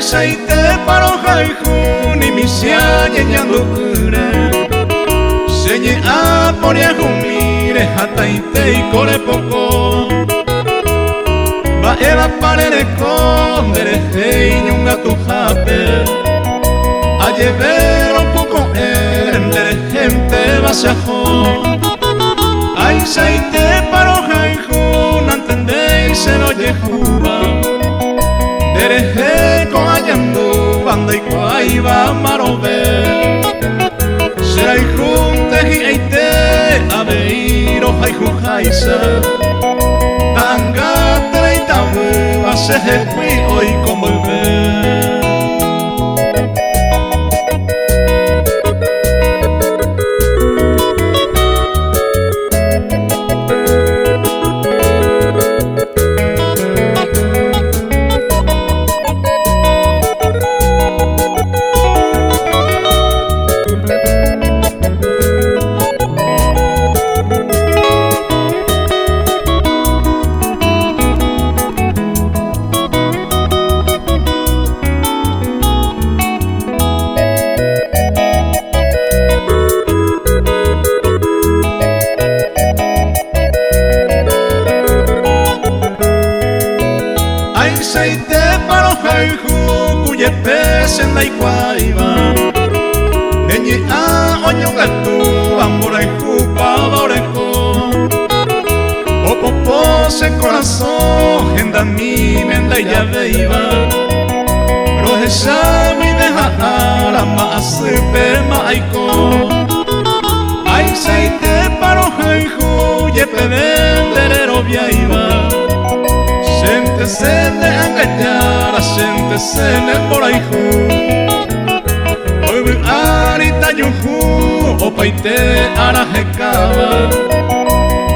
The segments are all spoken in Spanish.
aceite para haihu ni misia ñeñando ure señe a poria humire hataite y core poco va eva parere con dereje ñunga tu jape a llevar un poco en gente va se ajo hay aceite para haihu no entendéis se lo yehuba dereje con ayando banda y cuaiba marobe será y junte y eite a beiro haihu jaisa tanga treita va se fui hoy como el aceite para haihu cuye pese en la iguaiba neñi a oñonga tu amor haihu pavorejo o popo se corazón genda mi menda y ya veiba roja mi deja ara ma asipe ma aiko aceite para haihu ye pevenderero viaiba se de engañar a gente se ne por ahí hoy arita yuhu o paite ara hekaba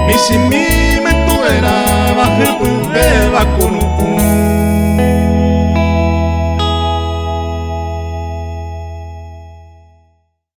mi si mi me tuera bajo el beba con un